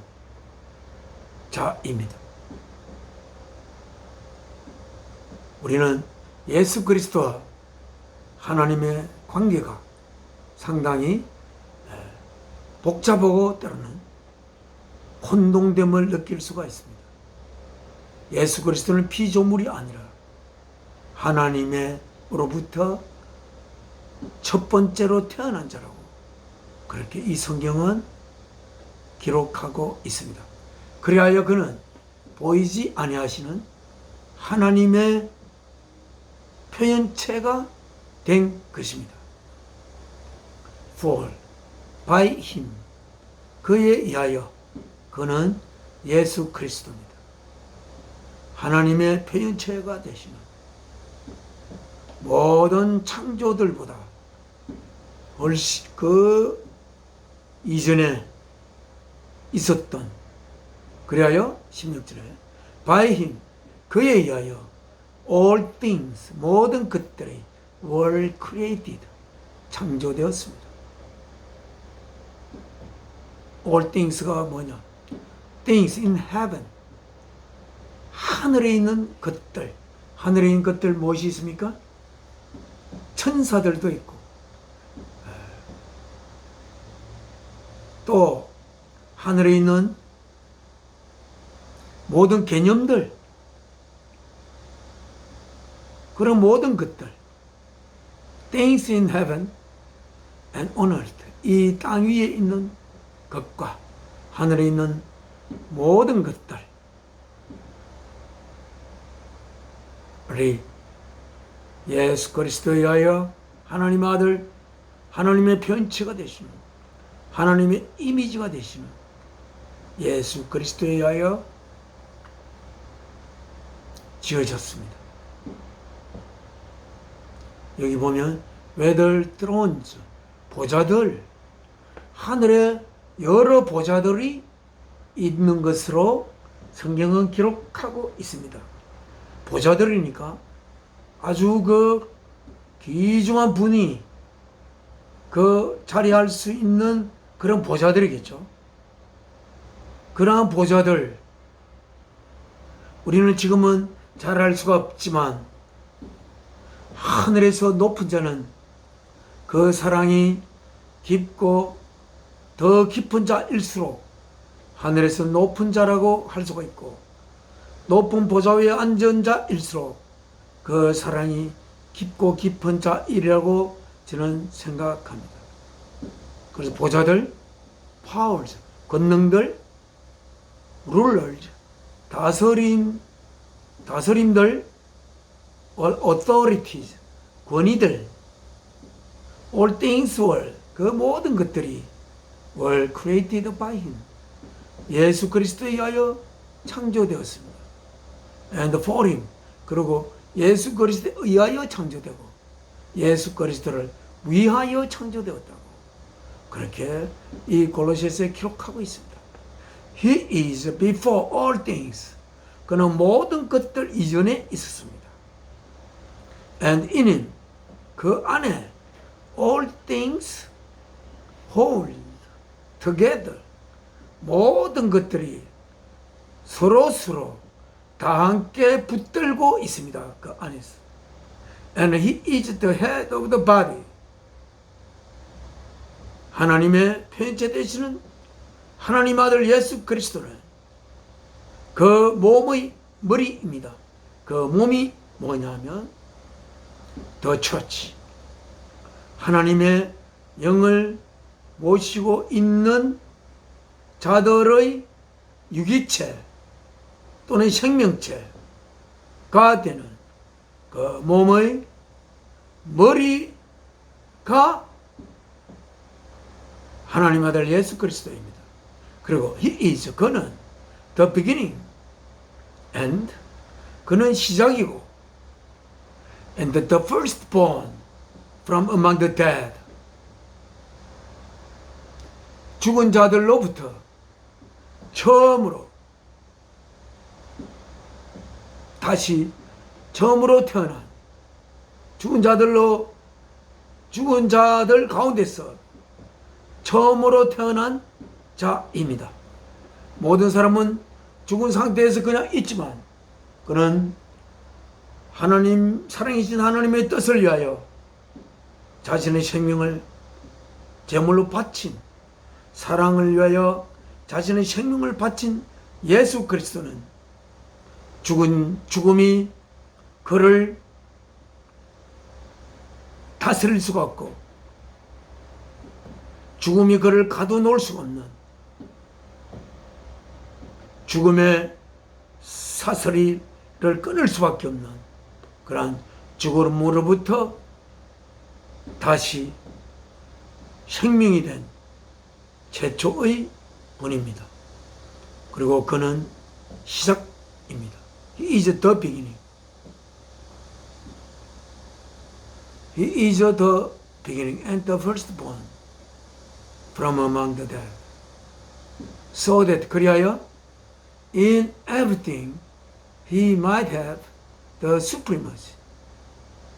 자입니다. 우리는 예수 그리스도와 하나님의 관계가 상당히 복잡하고 때로는 혼동됨을 느낄 수가 있습니다. 예수 그리스도는 피조물이 아니라 하나님으로부터 첫 번째로 태어난 자라고 그렇게 이 성경은 기록하고 있습니다. 그리하여 그는 보이지 아니하시는 하나님의 표현체가 된 것입니다. For by him 그에 의하여 그는 예수 그리스도입니다. 하나님의 표현체가 되시는 모든 창조들보다 훨씬 그 이전에 있었던 그리하여 16절에 by him 그에 의하여 all things 모든 것들이 were created 창조되었습니다. all things가 뭐냐? things in heaven 하늘에 있는 것들 하늘에 있는 것들 무엇이 있습니까? 천사들도 있고 또 하늘에 있는 모든 개념들 그런 모든 것들 things in heaven and on earth 이 땅 위에 있는 것과 하늘에 있는 모든 것들 우리 예수 그리스도에 의하여 하나님 아들 하나님의 편체가 되시는 하나님의 이미지가 되시는 예수 그리스도에 의하여 지어졌습니다. 여기 보면 whether thrones 보좌들 하늘에 여러 보좌들이 있는 것으로 성경은 기록하고 있습니다. 보좌들이니까 아주 그 귀중한 분이 그 자리할 수 있는 그런 보좌들이겠죠. 그러한 보좌들 우리는 지금은 잘 알 수가 없지만 하늘에서 높은 자는 그 사랑이 깊고 더 깊은 자일수록 하늘에서 높은 자라고 할 수가 있고 높은 보좌 위에 앉은 자일수록 그 사랑이 깊고 깊은 자이라고 저는 생각합니다. 그래서 보좌들, powers, 권능들, rulers, 다스림들, authorities, 권위들, all things were, 그 모든 것들이 were created by him. 예수 그리스도에 의하여 창조되었습니다. And for him. 그리고 예수 그리스도에 의하여 창조되고 예수 그리스도를 위하여 창조되었다고 그렇게 이 골로새서에 기록하고 있습니다. He is before all things. 그는 모든 것들 이전에 있었습니다. And in him. 그 안에 all things hold together. 모든 것들이 서로 다 함께 붙들고 있습니다. 그 안에서. And he is the head of the body. 하나님의 편체 되시는 하나님 아들 예수 그리스도는 그 몸의 머리입니다. 그 몸이 뭐냐면 The church. 하나님의 영을 모시고 있는 자들의 유기체 또는 생명체가 되는 그 몸의 머리가 하나님 아들 예수 그리스도입니다. 그리고 he is 그는 the beginning and 그는 시작이고 and the firstborn from among the dead 죽은 자들로부터 처음으로 태어난 죽은 자들 가운데서 처음으로 태어난 자입니다. 모든 사람은 죽은 상태에서 그냥 있지만 그는 하나님 사랑이신 하나님의 뜻을 위하여 자신의 생명을 제물로 바친 사랑을 위하여 자신의 생명을 바친 예수 그리스도는 죽음이 그를 다스릴 수가 없고 죽음이 그를 가둬놓을 수 없는 죽음의 사슬이를 끊을 수밖에 없는 그러한 죽음으로부터 다시 생명이 된 최초의 분입니다. 그리고 그는 시작입니다. He is the beginning. He is the beginning and the firstborn from among the dead. So that 그리하여 in everything he might have the supremacy.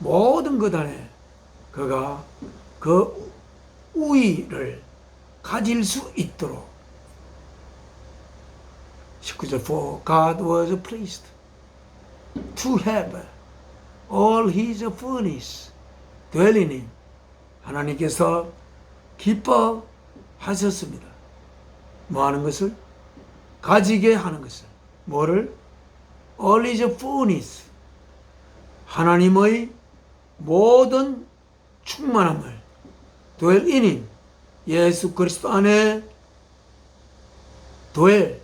모든 것 안에 그가 그 우위를 가질 수 있도록 19절 For God was pleased to have all his fullness dwelling in 하나님께서 기뻐하셨습니다. 뭐 하는 것을? 가지게 하는 것을. 뭐를? All his fullness 하나님의 모든 충만함을 dwell in 예수 그리스도 안에 dwell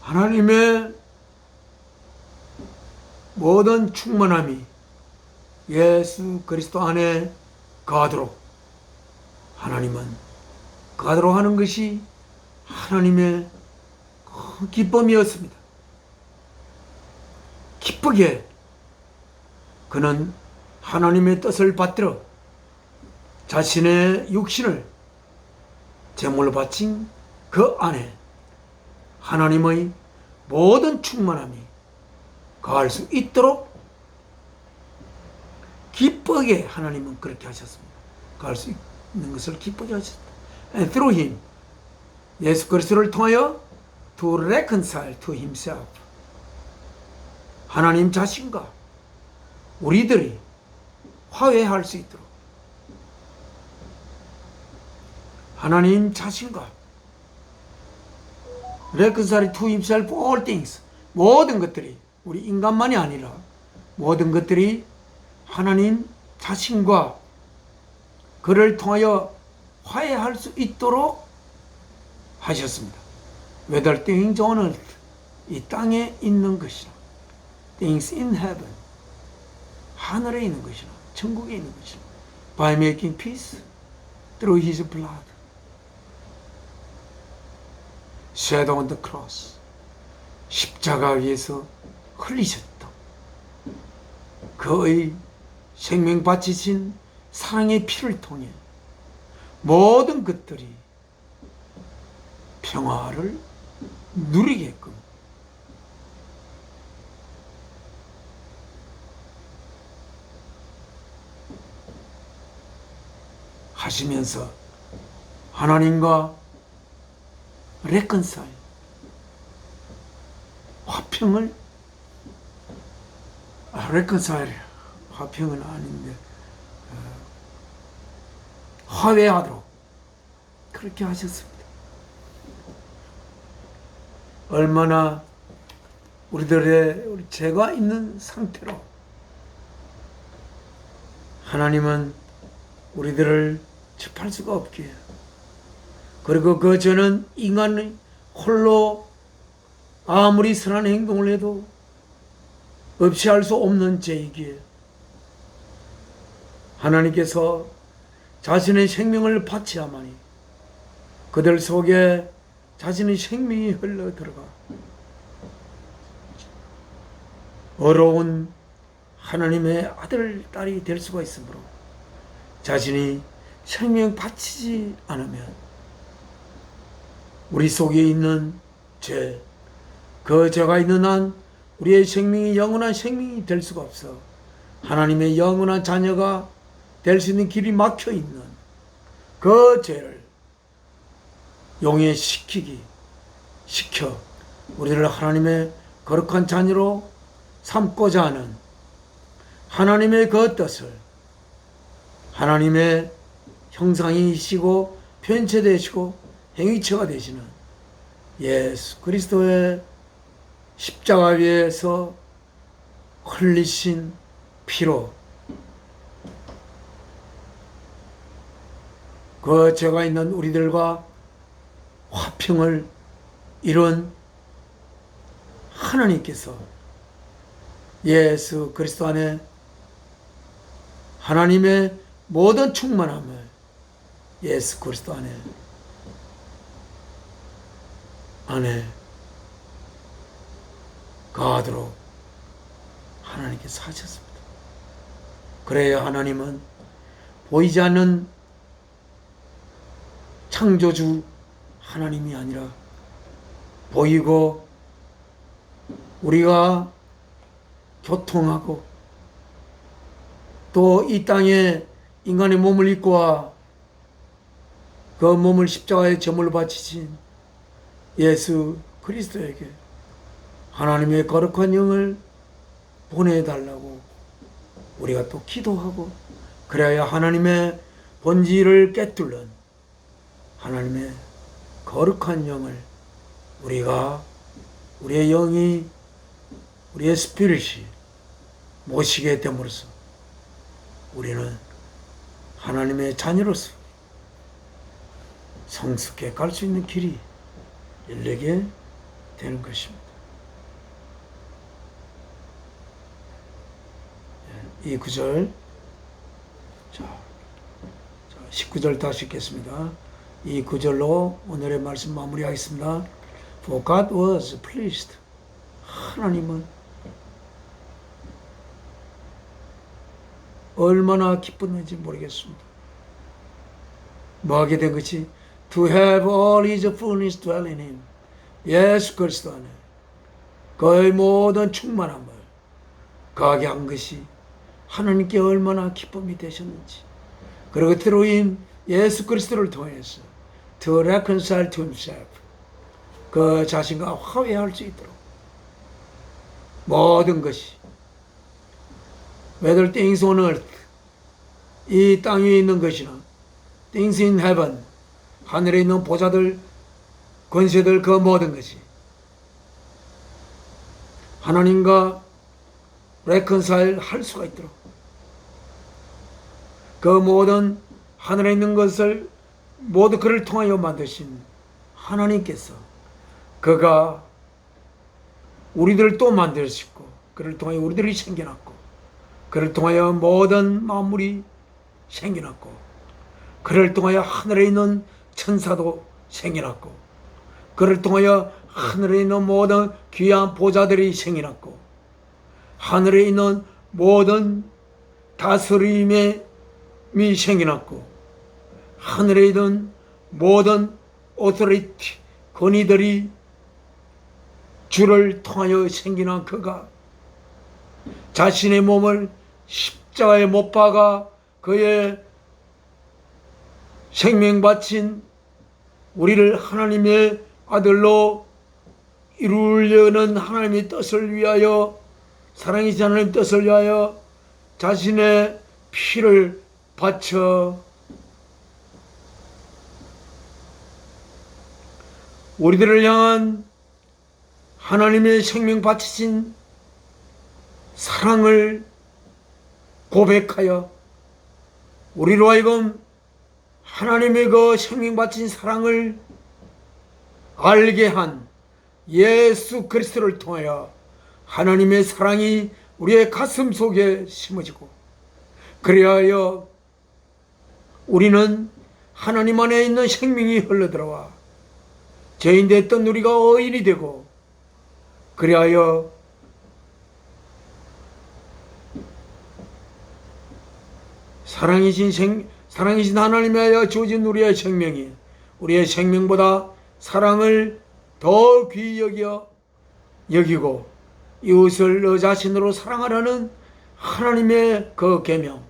하나님의 모든 충만함이 예수 그리스도 안에 거하도록 하나님은 거하도록 하는 것이 하나님의 기쁨이었습니다. 기쁘게 그는 하나님의 뜻을 받들어 자신의 육신을 제물로 바친 그 안에 하나님의 모든 충만함이 거할 수 있도록 기쁘게 하나님은 그렇게 하셨습니다. 거할 수 있는 것을 기쁘게 하셨습니다. And through him 예수 그리스도를 통하여 to reconcile to himself 하나님 자신과 우리들이 화해할 수 있도록 하나님 자신과 reconcile to himself all things 모든 것들이 우리 인간만이 아니라 모든 것들이 하나님 자신과 그를 통하여 화해할 수 있도록 하셨습니다. Whether things on earth 이 땅에 있는 것이나 things in heaven 하늘에 있는 것이나 천국에 있는 것이나 by making peace through his blood shed on the cross 십자가 위에서 흘리셨던 그의 생명 바치신 사랑의 피를 통해 모든 것들이 평화를 누리게끔 하시면서 하나님과 reconcile 화평을 reconcile 화평은 아닌데 화해하도록 그렇게 하셨습니다. 얼마나 우리 죄가 있는 상태로 하나님은 우리들을 접할 수가 없게 그리고 그 죄는 인간이 홀로 아무리 선한 행동을 해도 없이 할 수 없는 죄이기에 하나님께서 자신의 생명을 바치야만이 그들 속에 자신의 생명이 흘러 들어가 어려운 하나님의 아들, 딸이 될 수가 있으므로 자신이 생명 바치지 않으면 우리 속에 있는 죄, 그 죄가 있는 한 우리의 생명이 영원한 생명이 될 수가 없어 하나님의 영원한 자녀가 될 수 있는 길이 막혀 있는 그 죄를 용해시켜 우리를 하나님의 거룩한 자녀로 삼고자 하는 하나님의 그 뜻을 하나님의 형상이시고 편체되시고 행위처가 되시는 예수 그리스도의 십자가 위에서 흘리신 피로 그 죄가 있는 우리들과 화평을 이룬 하나님께서 예수 그리스도 안에 하나님의 모든 충만함을 예수 그리스도 안에 거하도록 하나님께서 하셨습니다. 그래야 하나님은 보이지 않는 창조주 하나님이 아니라 보이고 우리가 교통하고 또 이 땅에 인간의 몸을 입고 와 그 몸을 십자가에 제물로 바치신 예수 그리스도에게 하나님의 거룩한 영을 보내달라고 우리가 또 기도하고 그래야 하나님의 본질을 깨뚫는 하나님의 거룩한 영을 우리의 영이 우리의 스피릿이 모시게 됨으로써 우리는 하나님의 자녀로서 성숙해 갈 수 있는 길이 열리게 되는 것입니다. 이 구절, 19절 다시 읽겠습니다. 이 구절로 오늘의 말씀 마무리하겠습니다. For God was pleased. 하나님은 얼마나 기뻤는지 모르겠습니다. 뭐 하게 된 것이 To have all his fullness dwell in him. 예수 그리스도 안에 그의 모든 충만함을 거하게 한 것이 하나님께 얼마나 기쁨이 되셨는지 그리고 들어인 예수 그리스도를 통해서 To reconcile to himself 그 자신과 화해할 수 있도록 모든 것이 whether things on earth 이 땅 위에 있는 것이나 things in heaven 하늘에 있는 보좌들 권세들 그 모든 것이 하나님과 reconcile 할 수가 있도록 그 모든 하늘에 있는 것을 모두 그를 통하여 만드신 하나님께서 그가 우리들을 또 만드시고 그를 통하여 우리들이 생겨났고 그를 통하여 모든 만물이 생겨났고 그를 통하여 하늘에 있는 천사도 생겨났고 그를 통하여 하늘에 있는 모든 귀한 보좌들이 생겨났고 하늘에 있는 모든 다스림이 생겨났고 하늘에 있는 모든 오토리티 권위들이 주를 통하여 생겨난 그가 자신의 몸을 십자가에 못 박아 그의 생명 바친 우리를 하나님의 아들로 이루려는 하나님의 뜻을 위하여 사랑이신 하나님의 뜻을 위하여 자신의 피를 바쳐 우리들을 향한 하나님의 생명 바치신 사랑을 고백하여 우리로 하여금 하나님의 그 생명 바친 사랑을 알게 한 예수 그리스도를 통하여 하나님의 사랑이 우리의 가슴 속에 심어지고 그리하여 우리는 하나님 안에 있는 생명이 흘러들어와 죄인 됐던 우리가 의인이 되고 그리하여 사랑이신 하나님에 하여 주어진 우리의 생명이 우리의 생명보다 사랑을 더 귀히 여기고 이웃을 너 자신으로 사랑하라는 하나님의 그 계명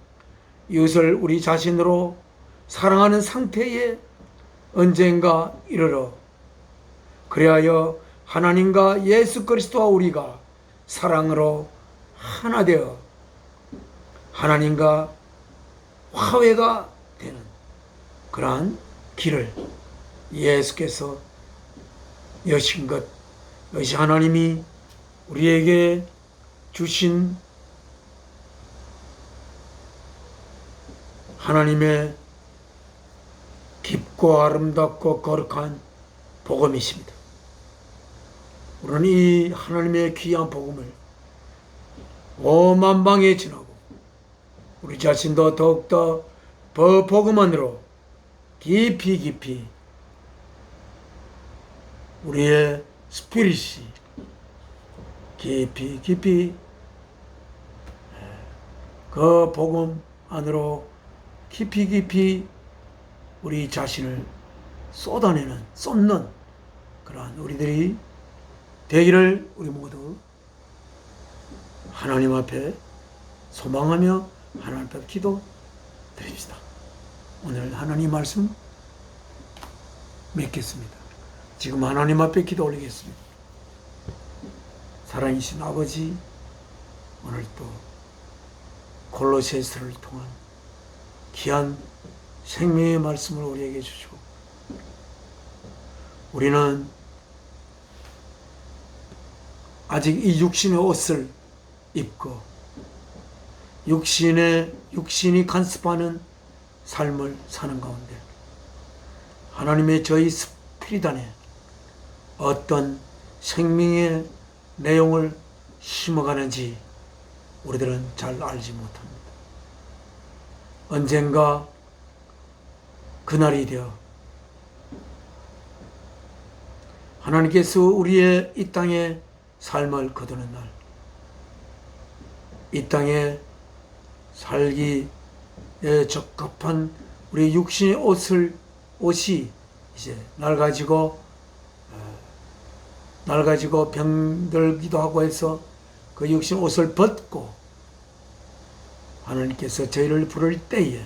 이웃을 우리 자신으로 사랑하는 상태에 언젠가 이르러 그리하여 하나님과 예수 그리스도와 우리가 사랑으로 하나 되어 하나님과 화해가 되는 그러한 길을 예수께서 여신 것 이것이 하나님이 우리에게 주신 하나님의 깊고 아름답고 거룩한 복음이십니다. 우리는 이 하나님의 귀한 복음을 오만방에 전하고 우리 자신도 더욱더 그 복음 안으로 깊이 우리의 스피릿이 깊이 그 복음 안으로 깊이 우리 자신을 쏟는 그러한 우리들이 되기를 우리 모두 하나님 앞에 소망하며 하나님 앞에 기도 드립시다. 오늘 하나님 말씀 맺겠습니다. 지금 하나님 앞에 기도 올리겠습니다. 살아계신 아버지, 오늘 또 골로새서를 통한 귀한 생명의 말씀을 우리에게 주시고 우리는 아직 이 육신의 옷을 입고 육신이 간섭하는 삶을 사는 가운데 하나님의 저희 스피릿 안에 어떤 생명의 내용을 심어가는지 우리들은 잘 알지 못합니다. 언젠가 그날이 되어 하나님께서 우리의 이 땅의 삶을 거두는 날, 이 땅에 살기에 적합한 우리 육신의 옷이 이제 낡아지고 병들기도 하고 해서 그 육신 옷을 벗고 하나님께서 저희를 부를 때에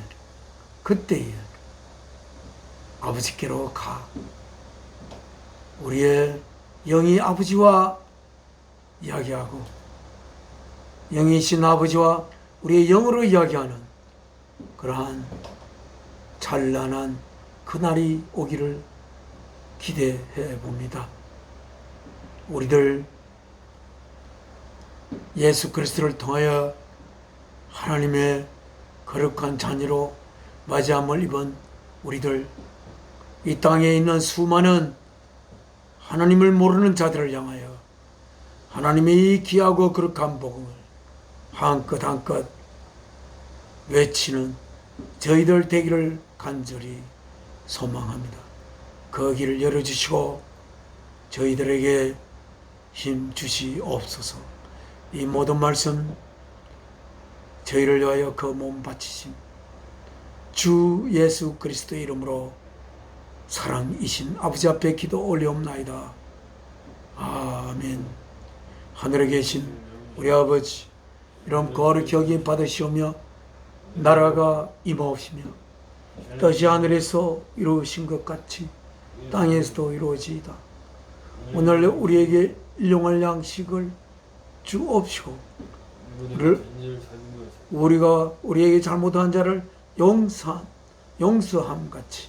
그때에 아버지께로 가 우리의 영이 아버지와 이야기하고 영이신 아버지와 우리의 영으로 이야기하는 그러한 찬란한 그날이 오기를 기대해 봅니다. 우리들 예수 그리스도를 통하여 하나님의 거룩한 자녀로 맞이함을 입은 우리들, 이 땅에 있는 수많은 하나님을 모르는 자들을 향하여 하나님의 이 귀하고 거룩한 복음을 한껏 외치는 저희들 되기를 간절히 소망합니다. 그 길을 열어주시고 저희들에게 힘 주시옵소서. 이 모든 말씀 저희를 위하여 그 몸 바치신 주 예수 그리스도의 이름으로 사랑이신 아버지 앞에 기도 올리옵나이다. 아멘. 하늘에 계신 우리 아버지, 이름 거룩히 여김 받으시오며 나라가 임하옵시며 뜻이 하늘에서 이루어진 것 같이 땅에서도 이루어지이다. 오늘 우리에게 일용할 양식을 주옵시고 우리가 우리에게 잘못한 자를 용서함 같이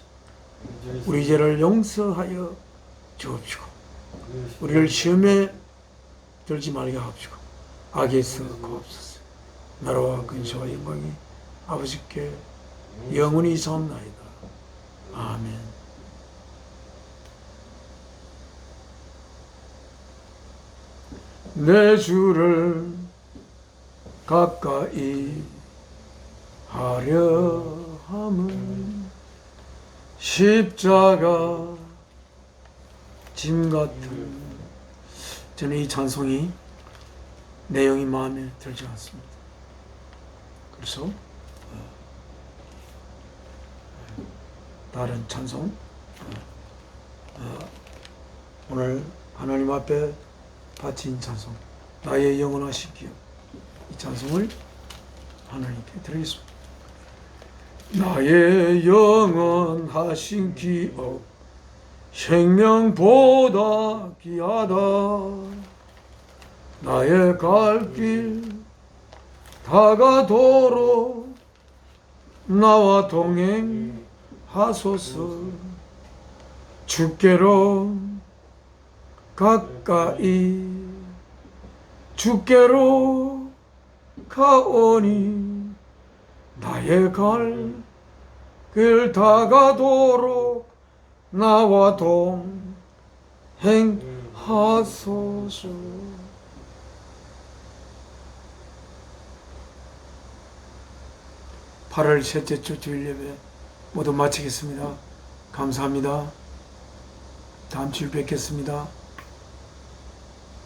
우리 죄를 용서하여 주옵시고 우리를 시험에 들지 말게 하옵시고 악에서 구하옵소서. 나라와 근세와 영광이 아버지께 영원히 있사옵나이다. 아멘. 내 주를 가까이 하려 함은 십자가 짐 같은, 저는 이 찬송이 내용이 마음에 들지 않습니다. 그래서 다른 찬송, 오늘 하나님 앞에 바친 찬송, 나의 영원하신 기업, 이 찬송을 하나님께 드리겠습니다. 나의 영원하신 기업, 생명보다 귀하다. 나의 갈 길 다가도록 나와 동행하소서. 주께로 가까이 주께로 가오니 나의 갈 길 다가도록 나와 동행하소서. 8월 셋째 주 주일 예배 모두 마치겠습니다. 감사합니다. 다음 주일 뵙겠습니다.